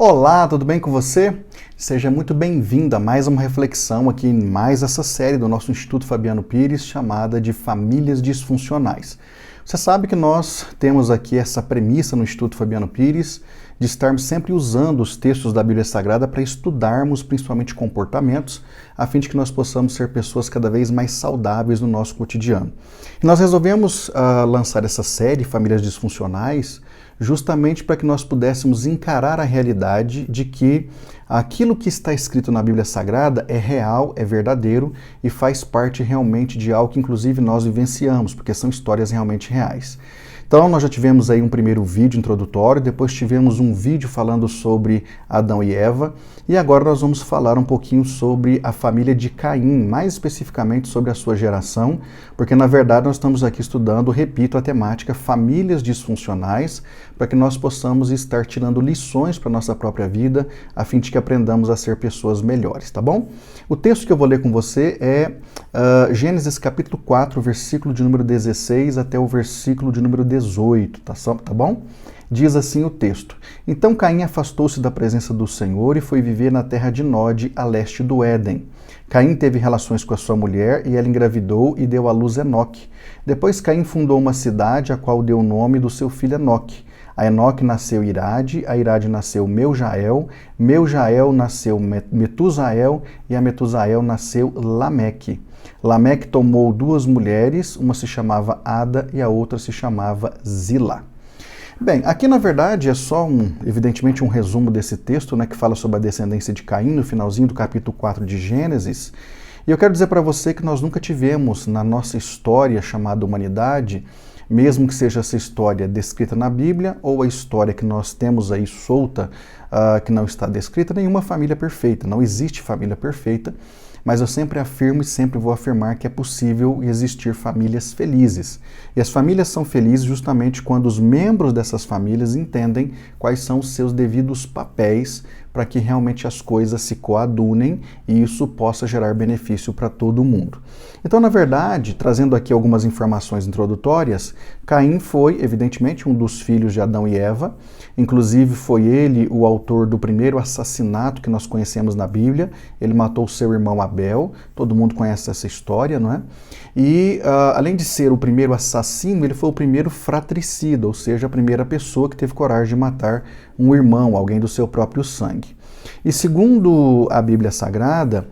Olá, tudo bem com você? Seja muito bem-vindo a mais uma reflexão aqui em mais essa série do nosso Instituto Fabiano Pires, chamada de Famílias Disfuncionais. Você sabe que nós temos aqui essa premissa no Instituto Fabiano Pires de estarmos sempre usando os textos da Bíblia Sagrada para estudarmos principalmente comportamentos, a fim de que nós possamos ser pessoas cada vez mais saudáveis no nosso cotidiano. E nós resolvemos lançar essa série, Famílias Disfuncionais, justamente para que nós pudéssemos encarar a realidade de que aquilo que está escrito na Bíblia Sagrada é real, é verdadeiro e faz parte realmente de algo que inclusive nós vivenciamos, porque são histórias realmente reais. Então nós já tivemos aí um primeiro vídeo introdutório, depois tivemos um vídeo falando sobre Adão e Eva, e agora nós vamos falar um pouquinho sobre a família de Caim, mais especificamente sobre a sua geração, porque na verdade nós estamos aqui estudando, repito, a temática famílias disfuncionais, para que nós possamos estar tirando lições para a nossa própria vida, a fim de que aprendamos a ser pessoas melhores, tá bom? O texto que eu vou ler com você é Gênesis capítulo 4, versículo de número 16 até o versículo de número 18, tá bom? Diz assim o texto: Então Caim afastou-se da presença do Senhor e foi viver na terra de Nod, a leste do Éden. Caim teve relações com a sua mulher e ela engravidou e deu à luz Enoque. Depois Caim fundou uma cidade, a qual deu o nome do seu filho Enoque. A Enoque nasceu Irade, a Irade nasceu Meujael, Meujael nasceu Metusael e a Metusael nasceu Lameque. Lameque tomou duas mulheres, uma se chamava Ada e a outra se chamava Zila. Bem, aqui na verdade é só evidentemente um resumo desse texto, né, que fala sobre a descendência de Caim no finalzinho do capítulo 4 de Gênesis. E eu quero dizer para você que nós nunca tivemos na nossa história chamada humanidade, mesmo que seja essa história descrita na Bíblia ou a história que nós temos aí solta, que não está descrita, nenhuma família perfeita. Não existe família perfeita, mas eu sempre afirmo e sempre vou afirmar que é possível existir famílias felizes. E as famílias são felizes justamente quando os membros dessas famílias entendem quais são os seus devidos papéis para que realmente as coisas se coadunem e isso possa gerar benefício para todo mundo. Então, na verdade, trazendo aqui algumas informações introdutórias, Caim foi, evidentemente, um dos filhos de Adão e Eva. Inclusive, foi ele o autor do primeiro assassinato que nós conhecemos na Bíblia. Ele matou seu irmão Abel. Todo mundo conhece essa história, não é? E, além de ser o primeiro assassino, ele foi o primeiro fratricida, ou seja, a primeira pessoa que teve coragem de matar um irmão, alguém do seu próprio sangue. E segundo a Bíblia Sagrada,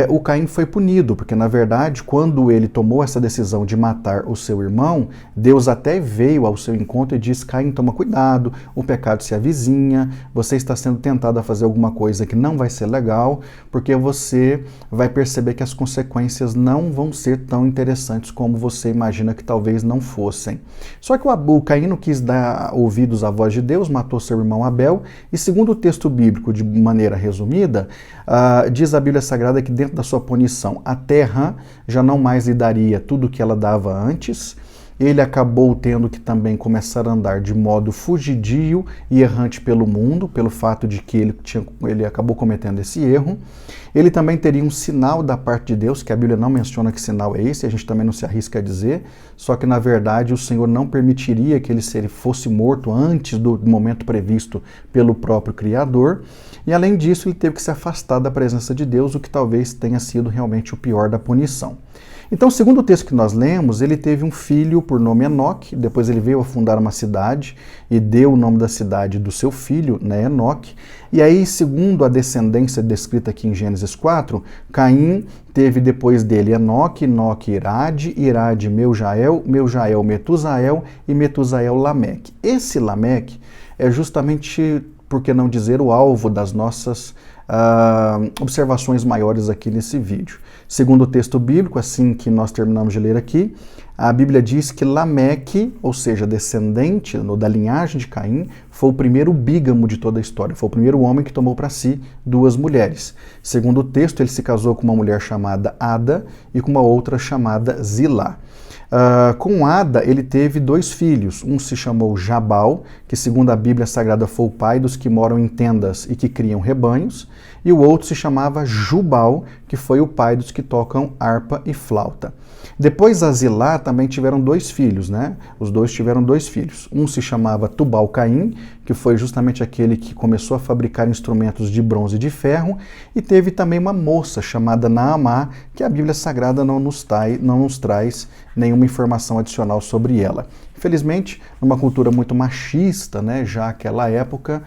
o Caim foi punido, porque na verdade, quando ele tomou essa decisão de matar o seu irmão, Deus até veio ao seu encontro e disse: Caim, toma cuidado, o pecado se avizinha, você está sendo tentado a fazer alguma coisa que não vai ser legal, porque você vai perceber que as consequências não vão ser tão interessantes como você imagina que talvez não fossem. Só que o Caim não quis dar ouvidos à voz de Deus, matou seu irmão Abel, e segundo o texto bíblico, de maneira resumida, diz a Bíblia Sagrada que dentro da sua punição, a terra já não mais lhe daria tudo o que ela dava antes. Ele acabou tendo que também começar a andar de modo fugidio e errante pelo mundo, pelo fato de que ele acabou cometendo esse erro. Ele também teria um sinal da parte de Deus, que a Bíblia não menciona que sinal é esse, a gente também não se arrisca a dizer, só que na verdade o Senhor não permitiria que ele fosse morto antes do momento previsto pelo próprio Criador. E além disso, ele teve que se afastar da presença de Deus, o que talvez tenha sido realmente o pior da punição. Então, segundo o texto que nós lemos, ele teve um filho por nome Enoque, depois ele veio a fundar uma cidade e deu o nome da cidade do seu filho, né, Enoque. E aí, segundo a descendência descrita aqui em Gênesis 4, Caim teve depois dele Enoque, Enoque Irade, Irade Meujael, Meujael Metusael e Metusael Lameque. Esse Lameque é justamente, por que não dizer, o alvo das nossas observações maiores aqui nesse vídeo. Segundo o texto bíblico, assim que nós terminamos de ler aqui, a Bíblia diz que Lameque, ou seja, descendente da linhagem de Caim, foi o primeiro bígamo de toda a história, foi o primeiro homem que tomou para si duas mulheres. Segundo o texto, ele se casou com uma mulher chamada Ada e com uma outra chamada Zila. Com Ada, ele teve dois filhos. Um se chamou Jabal, que segundo a Bíblia Sagrada foi o pai dos que moram em tendas e que criam rebanhos. E o outro se chamava Jubal, que foi o pai dos que tocam harpa e flauta. Depois a Zilá também tiveram 2 filhos, né? Os dois tiveram 2 filhos. Um se chamava Tubal-Caim, que foi justamente aquele que começou a fabricar instrumentos de bronze e de ferro, e teve também uma moça chamada Naamá, que a Bíblia Sagrada não nos traz nenhuma informação adicional sobre ela. Infelizmente, numa cultura muito machista, né, já naquela época,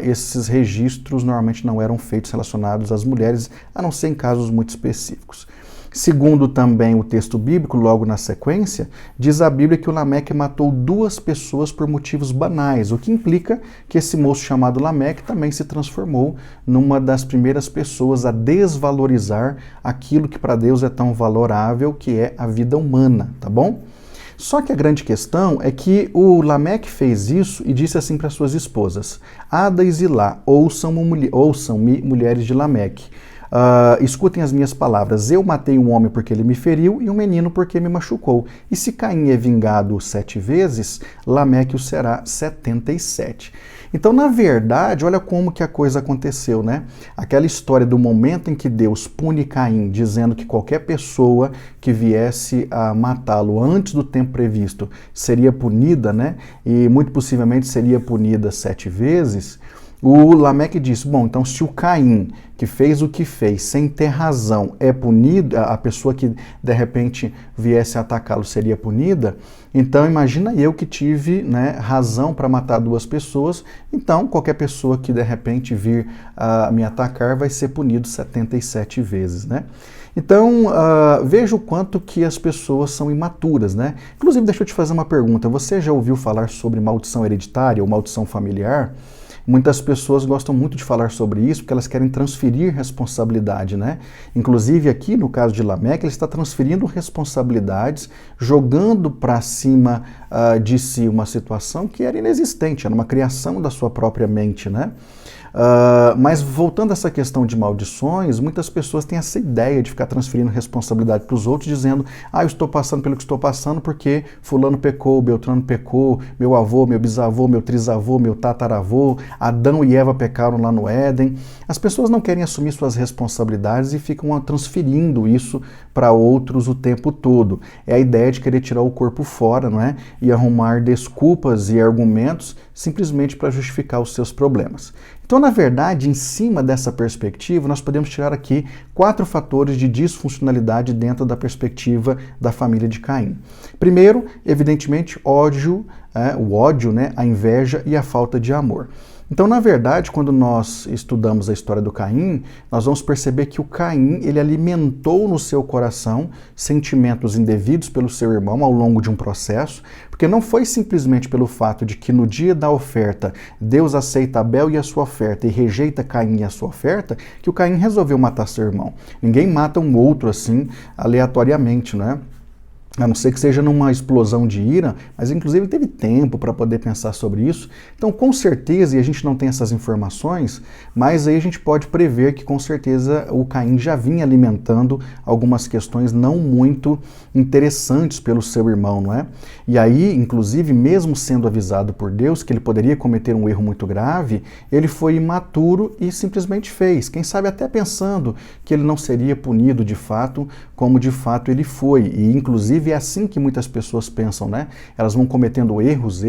esses registros normalmente não eram feitos relacionados às mulheres, a não ser em casos muito específicos. Segundo também o texto bíblico, logo na sequência, diz a Bíblia que o Lameque matou 2 pessoas por motivos banais, o que implica que esse moço chamado Lameque também se transformou numa das primeiras pessoas a desvalorizar aquilo que para Deus é tão valorável, que é a vida humana, tá bom? Só que a grande questão é que o Lameque fez isso e disse assim para suas esposas: Ada e Zilá, ouçam-me, mulheres de Lameque. Escutem as minhas palavras. Eu matei um homem porque ele me feriu e um menino porque me machucou. E se Caim é vingado 7 vezes, Lameque o será 77. Então, na verdade, olha como que a coisa aconteceu, né? Aquela história do momento em que Deus pune Caim, dizendo que qualquer pessoa que viesse a matá-lo antes do tempo previsto seria punida, né? E muito possivelmente seria punida 7 vezes. O Lameque disse, bom, então se o Caim, que fez o que fez sem ter razão, é punido, a pessoa que de repente viesse a atacá-lo seria punida, então imagina eu que tive, né, razão para matar 2 pessoas, então qualquer pessoa que de repente vir a me atacar vai ser punido 77 vezes, né? Então, veja o quanto que as pessoas são imaturas, né? Inclusive, deixa eu te fazer uma pergunta, você já ouviu falar sobre maldição hereditária ou maldição familiar? Muitas pessoas gostam muito de falar sobre isso porque elas querem transferir responsabilidade, né? Inclusive aqui, no caso de Lameque, ele está transferindo responsabilidades, jogando para cima de si uma situação que era inexistente, era uma criação da sua própria mente, né? Mas voltando a essa questão de maldições, muitas pessoas têm essa ideia de ficar transferindo responsabilidade para os outros, dizendo, eu estou passando pelo que estou passando porque fulano pecou, Beltrano pecou, meu avô, meu bisavô, meu trisavô, meu tataravô, Adão e Eva pecaram lá no Éden. As pessoas não querem assumir suas responsabilidades e ficam transferindo isso para outros o tempo todo. É a ideia de querer tirar o corpo fora, não é? E arrumar desculpas e argumentos simplesmente para justificar os seus problemas. Então, na verdade, em cima dessa perspectiva, nós podemos tirar aqui 4 fatores de disfuncionalidade dentro da perspectiva da família de Caim. Primeiro, evidentemente, ódio, o ódio, né, a inveja e a falta de amor. Então, na verdade, quando nós estudamos a história do Caim, nós vamos perceber que o Caim, ele alimentou no seu coração sentimentos indevidos pelo seu irmão ao longo de um processo, porque não foi simplesmente pelo fato de que no dia da oferta, Deus aceita Abel e a sua oferta e rejeita Caim e a sua oferta, que o Caim resolveu matar seu irmão. Ninguém mata um outro assim, aleatoriamente, não é? A não ser que seja numa explosão de ira, mas inclusive teve tempo para poder pensar sobre isso. Então, com certeza, e a gente não tem essas informações, mas aí a gente pode prever que com certeza o Caim já vinha alimentando algumas questões não muito interessantes pelo seu irmão, não é? E aí, inclusive, mesmo sendo avisado por Deus que ele poderia cometer um erro muito grave, ele foi imaturo e simplesmente fez. Quem sabe até pensando que ele não seria punido de fato, como de fato ele foi. E, inclusive, é assim que muitas pessoas pensam, né? Elas vão cometendo erros,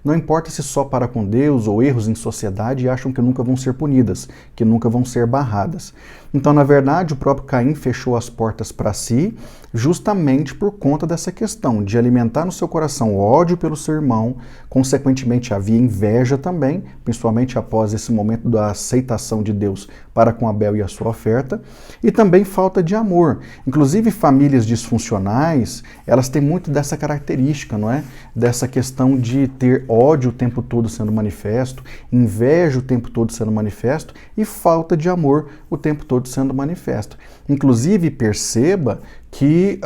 não importa se só para com Deus ou erros em sociedade e acham que nunca vão ser punidas, que nunca vão ser barradas. Então, na verdade, o próprio Caim fechou as portas para si, justamente por conta dessa questão de alimentar no seu coração ódio pelo seu irmão, consequentemente havia inveja também, principalmente após esse momento da aceitação de Deus para com Abel e a sua oferta, e também falta de amor. Inclusive, famílias disfuncionais, elas têm muito dessa característica, não é? Dessa questão de ter ódio o tempo todo sendo manifesto, inveja o tempo todo sendo manifesto e falta de amor o tempo todo sendo manifesto. Inclusive, perceba que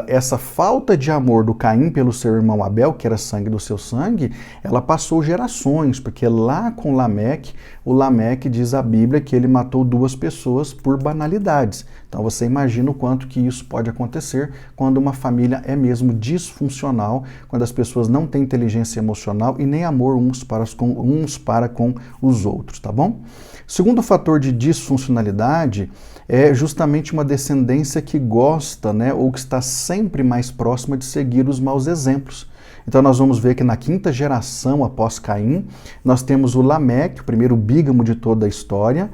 essa falta de amor do Caim pelo seu irmão Abel, que era sangue do seu sangue, ela passou gerações, porque lá com Lameque, o Lameque diz a Bíblia que ele matou 2 pessoas por banalidades. Então você imagina o quanto que isso pode acontecer quando uma família é mesmo disfuncional, quando as pessoas não têm inteligência emocional e nem amor uns para com os outros, tá bom? Segundo fator de disfuncionalidade é justamente uma descendência que gosta, né, ou que está sempre mais próxima de seguir os maus exemplos. Então nós vamos ver que na 5ª geração após Caim, nós temos o Lameque, o primeiro bígamo de toda a história,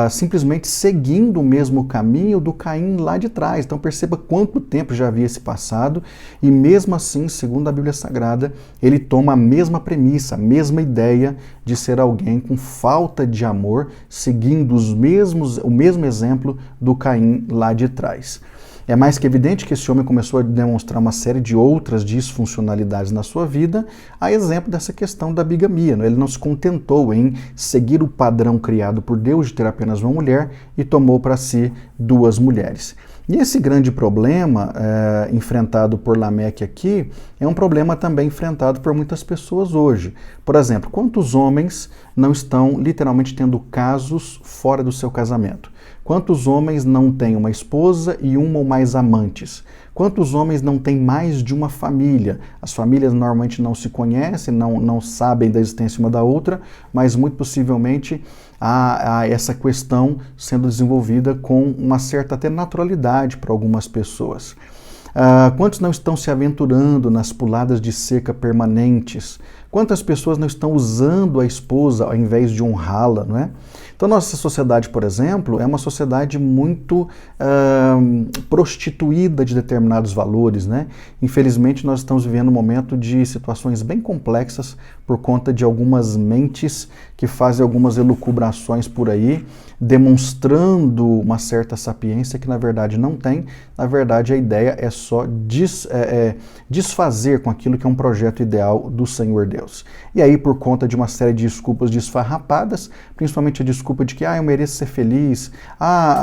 simplesmente seguindo o mesmo caminho do Caim lá de trás. Então perceba quanto tempo já havia se passado e mesmo assim, segundo a Bíblia Sagrada, ele toma a mesma premissa, a mesma ideia de ser alguém com falta de amor, seguindo o mesmo exemplo do Caim lá de trás. É mais que evidente que esse homem começou a demonstrar uma série de outras disfuncionalidades na sua vida, a exemplo dessa questão da bigamia. Ele não se contentou em seguir o padrão criado por Deus de ter apenas uma mulher e tomou para si 2 mulheres. E esse grande problema enfrentado por Lameque aqui é um problema também enfrentado por muitas pessoas hoje. Por exemplo, quantos homens não estão literalmente tendo casos fora do seu casamento? Quantos homens não têm uma esposa e uma ou mais amantes? Quantos homens não têm mais de uma família? As famílias normalmente não se conhecem, não sabem da existência uma da outra, mas muito possivelmente há essa questão sendo desenvolvida com uma certa até naturalidade para algumas pessoas. Quantos não estão se aventurando nas puladas de cerca permanentes? Quantas pessoas não estão usando a esposa ao invés de honrá-la, não é? Então, nossa sociedade, por exemplo, é uma sociedade muito prostituída de determinados valores, né? Infelizmente, nós estamos vivendo um momento de situações bem complexas por conta de algumas mentes que fazem algumas elucubrações por aí, demonstrando uma certa sapiência que na verdade não tem. Na verdade, a ideia é só desfazer com aquilo que é um projeto ideal do Senhor Deus. E aí, por conta de uma série de desculpas desfarrapadas, principalmente a desculpa de que eu mereço ser feliz,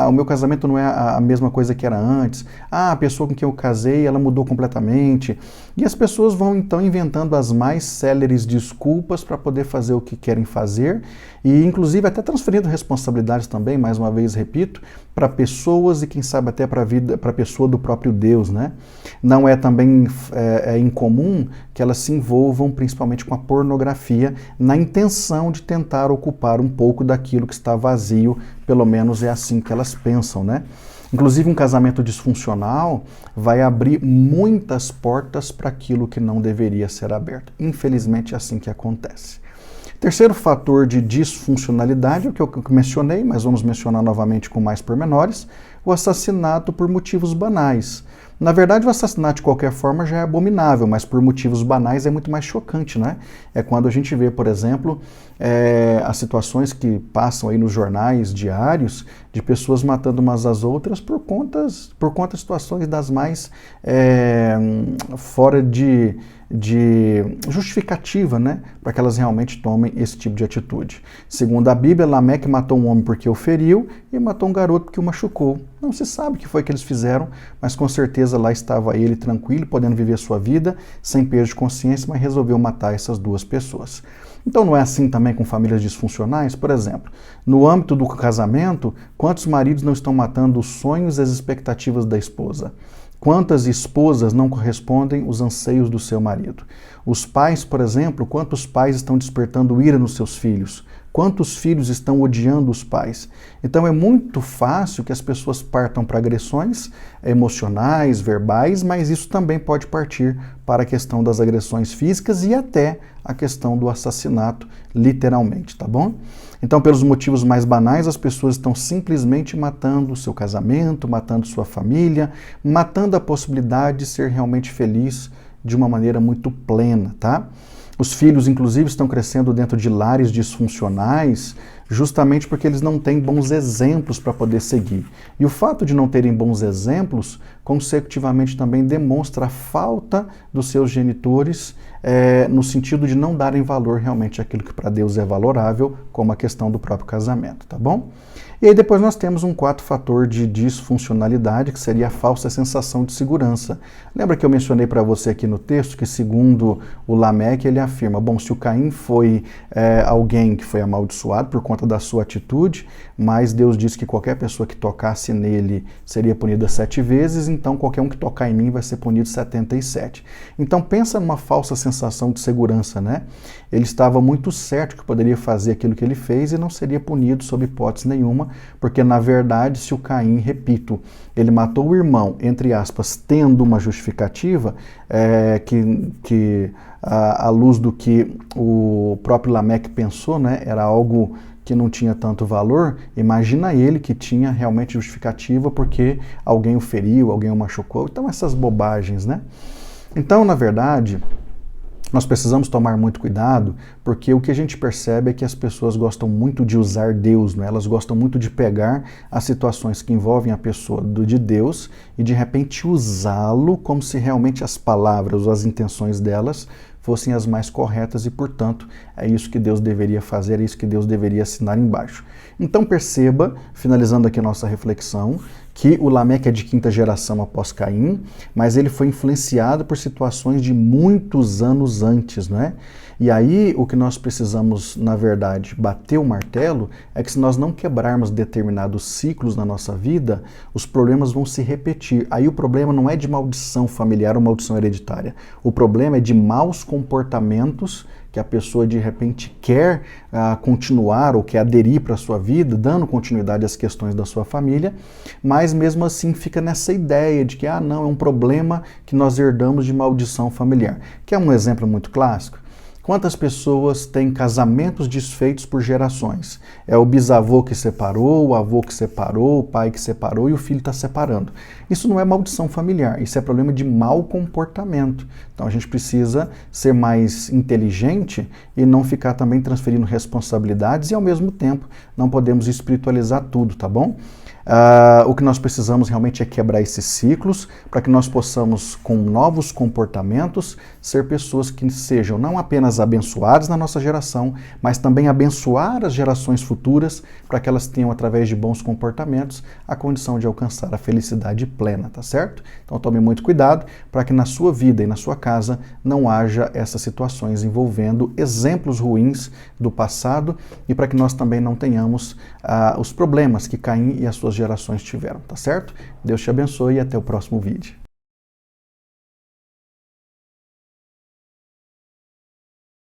o meu casamento não é a mesma coisa que era antes, a pessoa com quem eu casei, ela mudou completamente. E as pessoas vão então inventando as mais céleres desculpas para poder fazer o que querem fazer e inclusive até transferindo responsabilidades também, mais uma vez repito, para pessoas e quem sabe até para a pessoa do próprio Deus, né? Não é também incomum que elas se envolvam principalmente com a pornografia na intenção de tentar ocupar um pouco daquilo que está vazio, pelo menos é assim que elas pensam, né? Inclusive, um casamento disfuncional vai abrir muitas portas para aquilo que não deveria ser aberto. Infelizmente, é assim que acontece. Terceiro fator de disfuncionalidade é o que eu mencionei, mas vamos mencionar novamente com mais pormenores, o assassinato por motivos banais. Na verdade, o assassinato de qualquer forma já é abominável, mas por motivos banais é muito mais chocante, né? É quando a gente vê, por exemplo, as situações que passam aí nos jornais diários de pessoas matando umas às outras por conta de situações das mais fora de justificativa, né, para que elas realmente tomem esse tipo de atitude. Segundo a Bíblia, Lameque matou um homem porque o feriu e matou um garoto porque o machucou. Não se sabe o que foi que eles fizeram, mas com certeza lá estava ele tranquilo, podendo viver sua vida, sem peso de consciência, mas resolveu matar essas 2 pessoas. Então não é assim também com famílias disfuncionais? Por exemplo, no âmbito do casamento, quantos maridos não estão matando os sonhos e as expectativas da esposa? Quantas esposas não correspondem aos anseios do seu marido? Os pais, por exemplo, quantos pais estão despertando ira nos seus filhos? Quantos filhos estão odiando os pais? Então é muito fácil que as pessoas partam para agressões emocionais, verbais, mas isso também pode partir para a questão das agressões físicas e até a questão do assassinato, literalmente, tá bom? Então, pelos motivos mais banais, as pessoas estão simplesmente matando o seu casamento, matando sua família, matando a possibilidade de ser realmente feliz de uma maneira muito plena, tá? Os filhos, inclusive, estão crescendo dentro de lares disfuncionais justamente porque eles não têm bons exemplos para poder seguir. E o fato de não terem bons exemplos, consecutivamente também demonstra a falta dos seus genitores no sentido de não darem valor realmente àquilo que para Deus é valorável, como a questão do próprio casamento, tá bom? E aí depois nós temos um quarto fator de disfuncionalidade, que seria a falsa sensação de segurança. Lembra que eu mencionei para você aqui no texto que, segundo o Lameque, ele afirma, bom, se o Caim foi alguém que foi amaldiçoado por conta da sua atitude, mas Deus disse que qualquer pessoa que tocasse nele seria punida 7 vezes, então qualquer um que tocar em mim vai ser punido 77. Então pensa numa falsa sensação de segurança, né? Ele estava muito certo que poderia fazer aquilo que ele fez e não seria punido sob hipótese nenhuma, porque na verdade, se o Caim, repito, ele matou o irmão, entre aspas, tendo uma justificativa, que à luz do que o próprio Lameque pensou, né, era algo que não tinha tanto valor, imagina ele que tinha realmente justificativa porque alguém o feriu, alguém o machucou, então essas bobagens, né? Então, na verdade, nós precisamos tomar muito cuidado, porque o que a gente percebe é que as pessoas gostam muito de usar Deus, né? Elas gostam muito de pegar as situações que envolvem a pessoa de Deus e de repente usá-lo como se realmente as palavras ou as intenções delas fossem as mais corretas e, portanto, é isso que Deus deveria fazer, é isso que Deus deveria assinar embaixo. Então perceba, finalizando aqui a nossa reflexão, que o Lameque é de 5ª geração após Caim, mas ele foi influenciado por situações de muitos anos antes, né? E aí o que nós precisamos, na verdade, bater o martelo é que se nós não quebrarmos determinados ciclos na nossa vida, os problemas vão se repetir. Aí o problema não é de maldição familiar ou maldição hereditária. O problema é de maus comportamentos que a pessoa de repente quer continuar ou quer aderir para a sua vida, dando continuidade às questões da sua família, mas mesmo assim fica nessa ideia de que, não, é um problema que nós herdamos de maldição familiar. Que é um exemplo muito clássico. Quantas pessoas têm casamentos desfeitos por gerações? É o bisavô que separou, o avô que separou, o pai que separou e o filho está separando. Isso não é maldição familiar, isso é problema de mau comportamento. Então a gente precisa ser mais inteligente e não ficar também transferindo responsabilidades e ao mesmo tempo não podemos espiritualizar tudo, tá bom? O que nós precisamos realmente é quebrar esses ciclos para que nós possamos, com novos comportamentos, ser pessoas que sejam não apenas abençoadas na nossa geração, mas também abençoar as gerações futuras para que elas tenham, através de bons comportamentos, a condição de alcançar a felicidade plena, tá certo? Então tome muito cuidado para que na sua vida e na sua casa não haja essas situações envolvendo exemplos ruins do passado e para que nós também não tenhamos os problemas que Caim e as suas gerações tiveram, tá certo? Deus te abençoe e até o próximo vídeo.